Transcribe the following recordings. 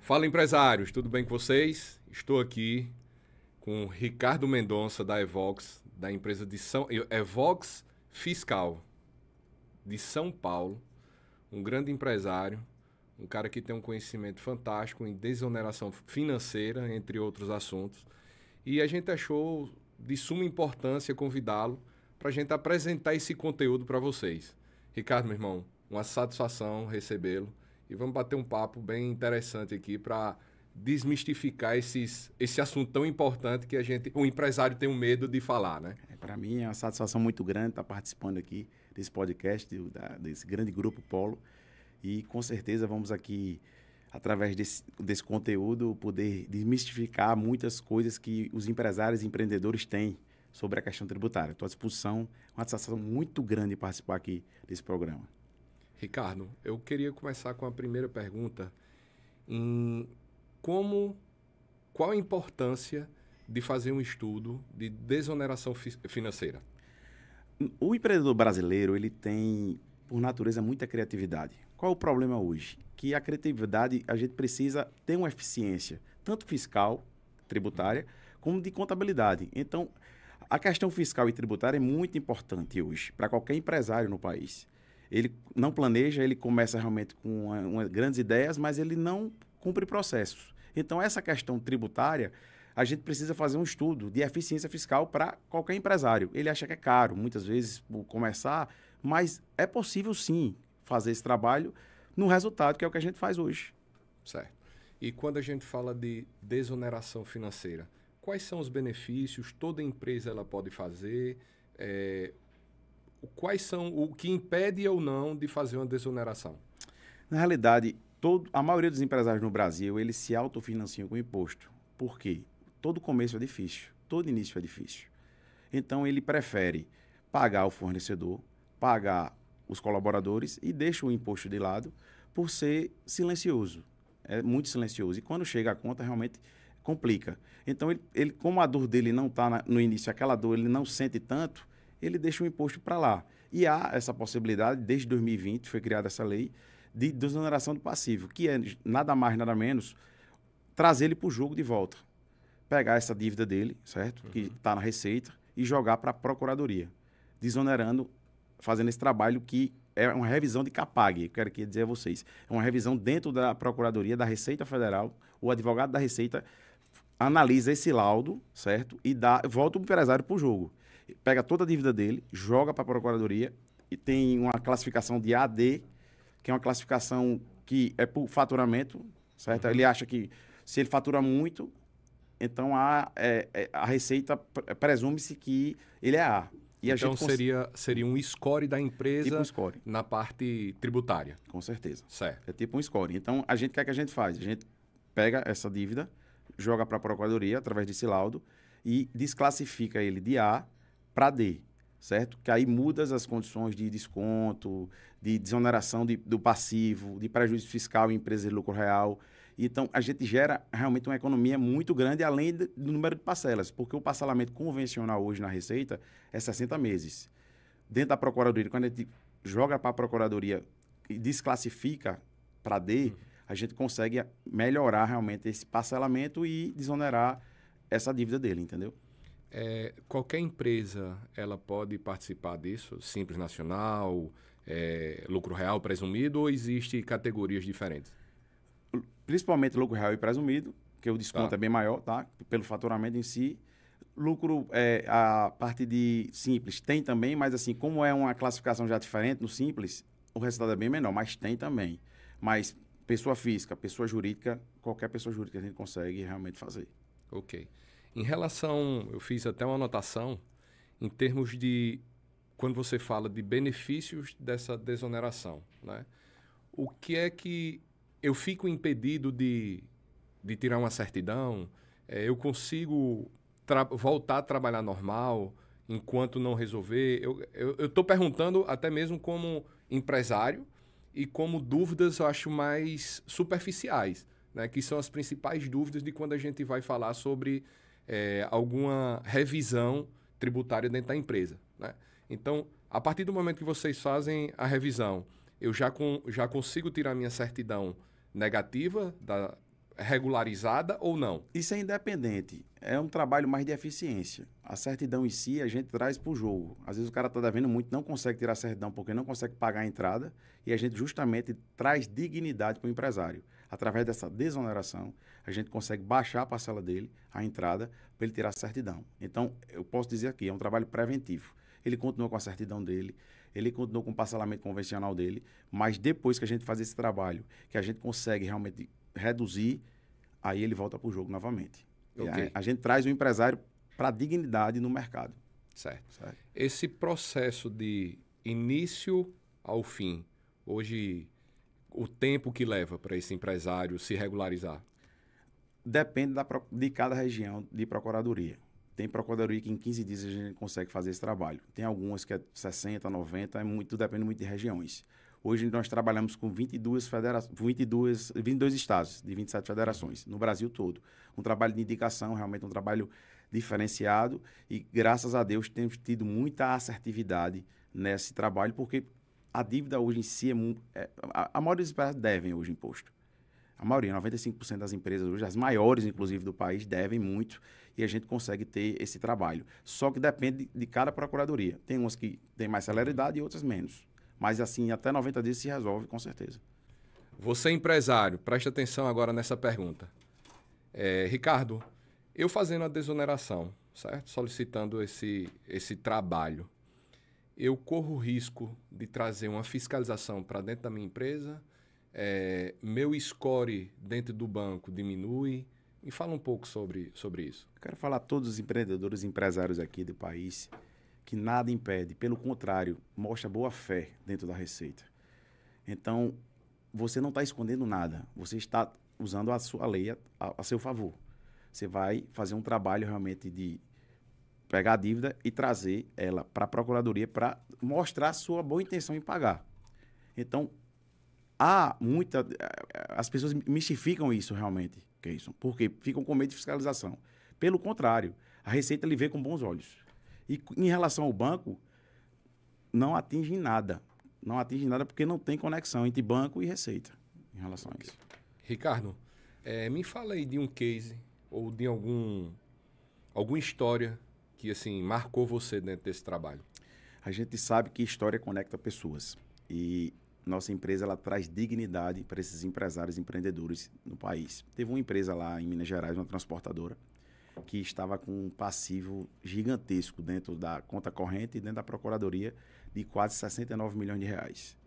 Fala, empresários, tudo bem com vocês? Estou aqui com o Ricardo Mendonça, da Evox, da empresa de Evox Fiscal, de São Paulo, um grande empresário, um cara que tem um conhecimento fantástico em desoneração financeira, entre outros assuntos. E a gente achou de suma importância convidá-lo para a gente apresentar esse conteúdo para vocês. Ricardo, meu irmão, uma satisfação recebê-lo. E vamos bater um papo bem interessante aqui para desmistificar esse assunto tão importante que o empresário tem um medo de falar, né? Para mim é uma satisfação muito grande estar participando aqui desse podcast, desse grande grupo Polo. E com certeza vamos aqui, através desse conteúdo, poder desmistificar muitas coisas que os empresários e empreendedores têm sobre a questão tributária. Estou à disposição, uma satisfação muito grande participar aqui desse programa. Ricardo, eu queria começar com a primeira pergunta qual a importância de fazer um estudo de desoneração financeira? O empreendedor brasileiro, ele tem, por natureza, muita criatividade. Qual é o problema hoje? Que a criatividade, a gente precisa ter uma eficiência, tanto fiscal, tributária, como de contabilidade. Então, a questão fiscal e tributária é muito importante hoje para qualquer empresário no país. Ele não planeja, ele começa realmente com grandes ideias, mas ele não cumpre processos. Então, essa questão tributária, a gente precisa fazer um estudo de eficiência fiscal para qualquer empresário. Ele acha que é caro, muitas vezes, por começar, mas é possível, sim, fazer esse trabalho no resultado, que é o que a gente faz hoje. Certo. E quando a gente fala de desoneração financeira, quais são os benefícios? Toda empresa ela pode fazer? Quais são o que impede ou não de fazer uma desoneração? Na realidade, a maioria dos empresários no Brasil, eles se autofinanciam com imposto. Por quê? Todo começo é difícil, todo início é difícil. Então, ele prefere pagar o fornecedor, pagar os colaboradores e deixa o imposto de lado por ser silencioso. É muito silencioso. E quando chega a conta, realmente complica. Então, ele como a dor dele não está no início, aquela dor ele não sente tanto, ele deixa o imposto para lá. E há essa possibilidade, desde 2020, foi criada essa lei de desoneração do passivo, que é nada mais, nada menos, trazer ele para o jogo de volta. Pegar essa dívida dele, certo? Que está na Receita, e jogar para a Procuradoria. Desonerando, fazendo esse trabalho que é uma revisão de CAPAG, eu quero aqui dizer a vocês. É uma revisão dentro da Procuradoria, da Receita Federal. O advogado da Receita analisa esse laudo, certo? E volta o empresário para o jogo. Pega toda a dívida dele, joga para a Procuradoria e tem uma classificação de AD, que é uma classificação que é por faturamento, certo? Ele acha que se ele fatura muito, então a Receita presume-se que ele é A. E então seria um score da empresa tipo um score na parte tributária. Com certeza. Certo. É tipo um score. Então, o que é que a gente faz? A gente pega essa dívida, joga para a Procuradoria através desse laudo e desclassifica ele de A para D, certo? Que aí muda as condições de desconto, de desoneração do passivo, de prejuízo fiscal em empresas de lucro real. Então, a gente gera realmente uma economia muito grande, além do número de parcelas, porque o parcelamento convencional hoje na Receita é 60 meses. Dentro da Procuradoria, quando a gente joga para a Procuradoria e desclassifica para D, a gente consegue melhorar realmente esse parcelamento e desonerar essa dívida dele, entendeu? Qualquer empresa ela pode participar disso? Simples Nacional, lucro real presumido, ou existe categorias diferentes? Principalmente lucro real e presumido, que o desconto é bem maior, tá? Pelo faturamento em si. Lucro, a parte de simples tem também, mas assim, como é uma classificação já diferente no simples, o resultado é bem menor, mas tem também. Mas pessoa física, pessoa jurídica, qualquer pessoa jurídica a gente consegue realmente fazer. Ok. Em relação, eu fiz até uma anotação, em termos de, quando você fala de benefícios dessa desoneração, né? O que é que eu fico impedido de tirar uma certidão? Eu consigo voltar a trabalhar normal enquanto não resolver? Eu estou perguntando até mesmo como empresário e como dúvidas, eu acho, mais superficiais, né? Que são as principais dúvidas de quando a gente vai falar sobre alguma revisão tributária dentro da empresa, né? Então, a partir do momento que vocês fazem a revisão, eu já consigo tirar minha certidão negativa regularizada ou não? Isso é independente. É um trabalho mais de eficiência. A certidão em si, a gente traz para o jogo. Às vezes o cara está devendo muito, não consegue tirar a certidão porque não consegue pagar a entrada, e a gente justamente traz dignidade para o empresário. Através dessa desoneração, a gente consegue baixar a parcela dele, a entrada, para ele tirar a certidão. Então, eu posso dizer aqui, é um trabalho preventivo. Ele continua com a certidão dele, ele continua com o parcelamento convencional dele, mas depois que a gente faz esse trabalho, que a gente consegue realmente reduzir, aí ele volta para o jogo novamente. Okay. A gente traz o empresário para a dignidade no mercado. Certo. Esse processo de início ao fim, hoje, o tempo que leva para esse empresário se regularizar? Depende de cada região de procuradoria. Tem procuradoria que em 15 dias a gente consegue fazer esse trabalho. Tem algumas que é 60, 90, depende muito de regiões. Hoje nós trabalhamos com 22 estados, de 27 federações, no Brasil todo. Um trabalho de indicação, realmente um trabalho diferenciado, e graças a Deus temos tido muita assertividade nesse trabalho, porque a dívida hoje em si a maioria dos empresários devem hoje imposto. A maioria, 95% das empresas hoje, as maiores inclusive do país, devem muito, e a gente consegue ter esse trabalho. Só que depende de cada procuradoria. Tem umas que têm mais celeridade e outras menos. Mas assim, até 90 dias se resolve, com certeza. Você, empresário, preste atenção agora nessa pergunta. Ricardo, eu fazendo a desoneração, certo? Solicitando esse trabalho, eu corro o risco de trazer uma fiscalização para dentro da minha empresa? Meu score dentro do banco diminui? Me fala um pouco sobre isso. Eu quero falar a todos os empreendedores e empresários aqui do país que nada impede, pelo contrário, mostra boa fé dentro da Receita. Então, você não está escondendo nada, você está usando a sua lei a seu favor. Você vai fazer um trabalho realmente de pegar a dívida e trazer ela para a Procuradoria para mostrar a sua boa intenção em pagar. Então, as pessoas mistificam isso realmente, Keyson, porque ficam com medo de fiscalização. Pelo contrário, a Receita lhe vê com bons olhos. E em relação ao banco, não atinge nada. Não atinge nada porque não tem conexão entre banco e Receita em relação a isso. Ricardo, me fala aí de um case ou de alguma história que assim marcou você dentro desse trabalho. A gente sabe que história conecta pessoas. E nossa empresa ela traz dignidade para esses empresários e empreendedores no país. Teve uma empresa lá em Minas Gerais, uma transportadora, que estava com um passivo gigantesco dentro da conta corrente e dentro da procuradoria de quase 69 milhões de reais.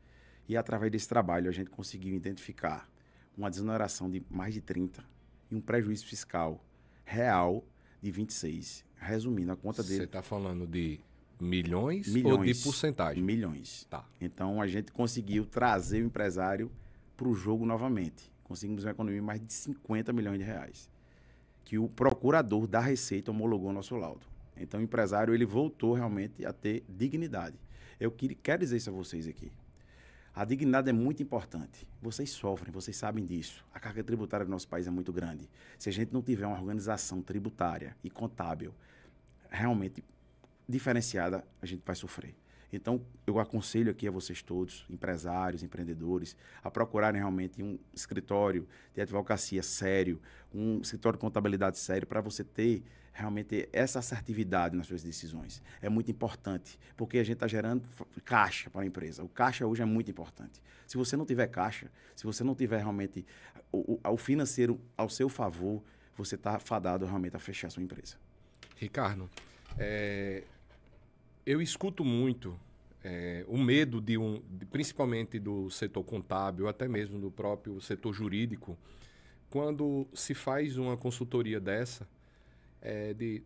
E através desse trabalho a gente conseguiu identificar uma desoneração de mais de 30 e um prejuízo fiscal real de 26. Resumindo, a conta dele... Você está falando de milhões ou de porcentagem? Milhões. Tá. Então a gente conseguiu trazer o empresário para o jogo novamente. Conseguimos uma economia de mais de 50 milhões de reais. Que o procurador da Receita homologou o nosso laudo. Então, o empresário ele voltou realmente a ter dignidade. Eu quero dizer isso a vocês aqui. A dignidade é muito importante. Vocês sofrem, vocês sabem disso. A carga tributária do nosso país é muito grande. Se a gente não tiver uma organização tributária e contábil realmente diferenciada, a gente vai sofrer. Então, eu aconselho aqui a vocês todos, empresários, empreendedores, a procurarem realmente um escritório de advocacia sério, um escritório de contabilidade sério, para você ter realmente essa assertividade nas suas decisões. É muito importante, porque a gente está gerando caixa para a empresa. O caixa hoje é muito importante. Se você não tiver caixa, se você não tiver realmente o financeiro ao seu favor, você está fadado realmente a fechar a sua empresa. Ricardo, eu escuto muito o medo principalmente do setor contábil, até mesmo do próprio setor jurídico, quando se faz uma consultoria dessa,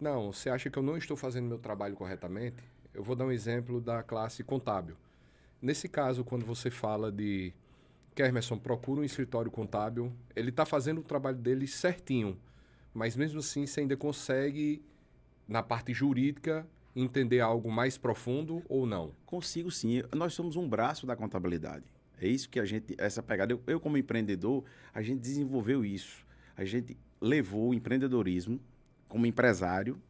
não, você acha que eu não estou fazendo meu trabalho corretamente? Eu vou dar um exemplo da classe contábil. Nesse caso, quando você fala de que Emerson procura um escritório contábil, ele está fazendo o trabalho dele certinho, mas mesmo assim você ainda consegue, na parte jurídica, entender algo mais profundo ou não? Consigo sim. Nós somos um braço da contabilidade. É isso que essa pegada, eu como empreendedor, a gente desenvolveu isso. A gente levou o empreendedorismo como empresário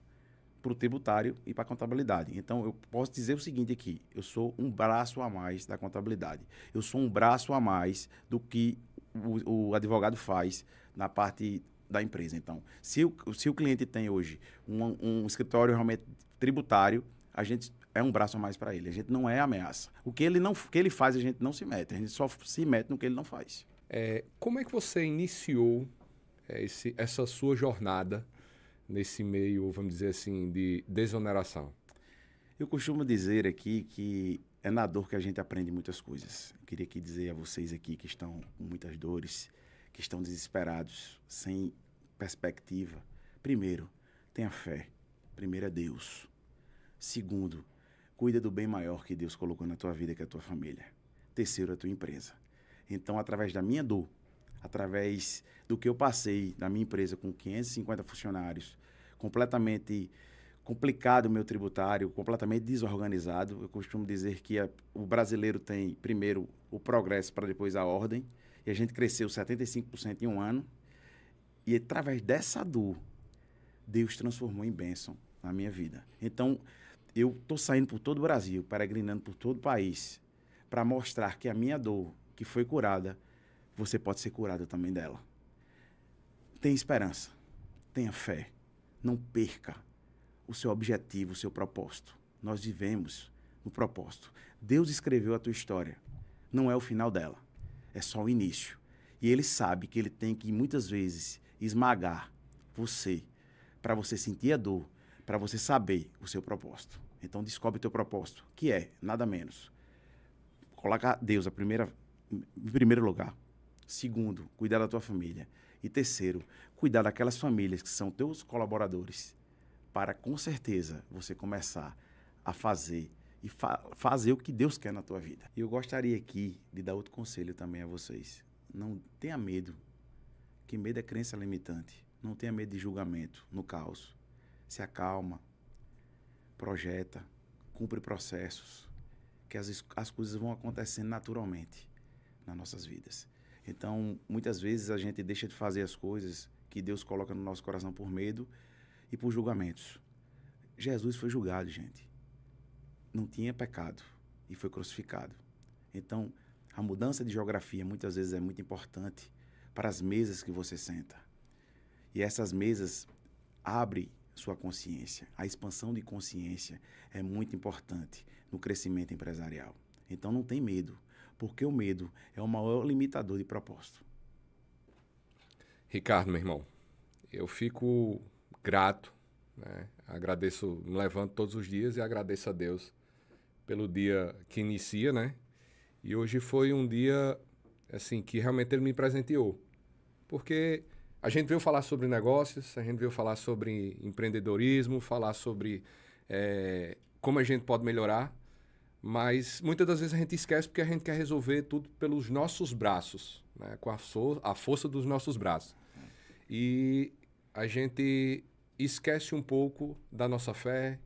para o tributário e para a contabilidade. Então, eu posso dizer o seguinte aqui, eu sou um braço a mais da contabilidade. Eu sou um braço a mais do que o advogado faz na parte da empresa. Então, se o cliente tem hoje um escritório realmente tributário, a gente é um braço a mais para ele. A gente não é ameaça. O que ele faz, a gente não se mete. A gente só se mete no que ele não faz. Como é que você iniciou essa sua jornada nesse meio, vamos dizer assim, de desoneração? Eu costumo dizer aqui que é na dor que a gente aprende muitas coisas. Eu queria aqui dizer a vocês aqui que estão com muitas dores, que estão desesperados, sem perspectiva. Primeiro, tenha fé. Primeiro é Deus. Segundo, cuida do bem maior que Deus colocou na tua vida, que é a tua família. Terceiro, a tua empresa. Então, através da minha dor, através do que eu passei na minha empresa com 550 funcionários, completamente complicado o meu tributário, completamente desorganizado. Eu costumo dizer que o brasileiro tem, primeiro, o progresso para depois a ordem, e a gente cresceu 75% em um ano, e através dessa dor, Deus transformou em bênção na minha vida. Então, eu estou saindo por todo o Brasil, peregrinando por todo o país, para mostrar que a minha dor, que foi curada, você pode ser curado também dela. Tenha esperança, tenha fé, não perca o seu objetivo, o seu propósito. Nós vivemos no propósito. Deus escreveu a tua história, não é o final dela, é só o início. E Ele sabe que Ele tem que, muitas vezes, esmagar você, para você sentir a dor, para você saber o seu propósito. Então, descobre o teu propósito, que é, nada menos, colocar Deus em primeiro lugar. Segundo, cuidar da tua família. E terceiro, cuidar daquelas famílias que são teus colaboradores, para, com certeza, você começar a fazer e fazer o que Deus quer na tua vida. E eu gostaria aqui de dar outro conselho também a vocês. Não tenha medo, que medo é crença limitante. Não tenha medo de julgamento no caos. Se acalma, projeta, cumpre processos, que as coisas vão acontecendo naturalmente nas nossas vidas. Então, muitas vezes a gente deixa de fazer as coisas que Deus coloca no nosso coração por medo e por julgamentos. Jesus foi julgado, gente. Não tinha pecado e foi crucificado. Então, a mudança de geografia muitas vezes é muito importante para as mesas que você senta. E essas mesas abrem sua consciência. A expansão de consciência é muito importante no crescimento empresarial. Então, não tem medo, porque o medo é o maior limitador de propósito. Ricardo, meu irmão, eu fico grato, né? Agradeço, me levanto todos os dias e agradeço a Deus pelo dia que inicia, né? E hoje foi um dia, assim, que realmente Ele me presenteou. Porque a gente veio falar sobre negócios, a gente veio falar sobre empreendedorismo, falar sobre como a gente pode melhorar, mas muitas das vezes a gente esquece porque a gente quer resolver tudo pelos nossos braços, né? Com a força dos nossos braços. E a gente esquece um pouco da nossa fé,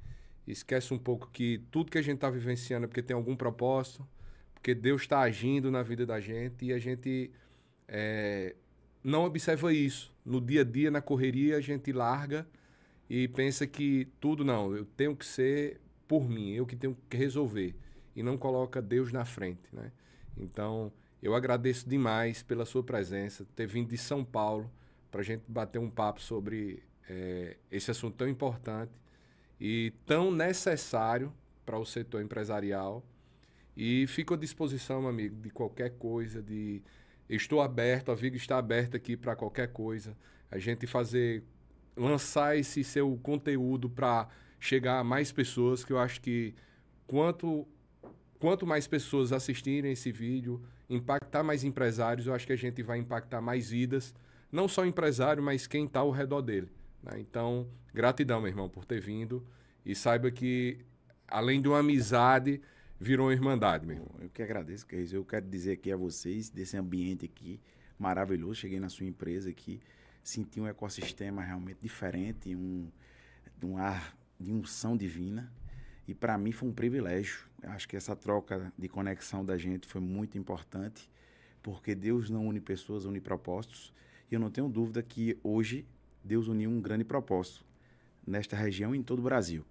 esquece um pouco que tudo que a gente está vivenciando é porque tem algum propósito, porque Deus está agindo na vida da gente e a gente não observa isso. No dia a dia, na correria, a gente larga e pensa que tudo não, eu tenho que ser por mim, eu que tenho que resolver. E não coloca Deus na frente, né? Então, eu agradeço demais pela sua presença, ter vindo de São Paulo para a gente bater um papo sobre esse assunto tão importante e tão necessário para o setor empresarial. E fico à disposição, meu amigo, de qualquer coisa, estou aberto, a Vigo está aberta aqui para qualquer coisa. A gente lançar esse seu conteúdo para chegar a mais pessoas, que eu acho que quanto mais pessoas assistirem esse vídeo, impactar mais empresários, eu acho que a gente vai impactar mais vidas, não só o empresário, mas quem está ao redor dele, né? Então, gratidão, meu irmão, por ter vindo e saiba que, além de uma amizade, virou uma irmandade, meu irmão. Eu que agradeço, Carlos. Eu quero dizer aqui a vocês, desse ambiente aqui maravilhoso, cheguei na sua empresa aqui, senti um ecossistema realmente diferente, um ar de unção divina, e para mim foi um privilégio. Eu acho que essa troca de conexão da gente foi muito importante, porque Deus não une pessoas, une propósitos, e eu não tenho dúvida que hoje Deus uniu um grande propósito nesta região e em todo o Brasil,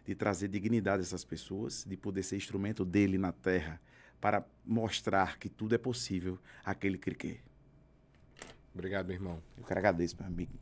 de trazer dignidade a essas pessoas, de poder ser instrumento dele na terra para mostrar que tudo é possível àquele que quer. Obrigado, meu irmão. Eu que agradeço, meu amigo.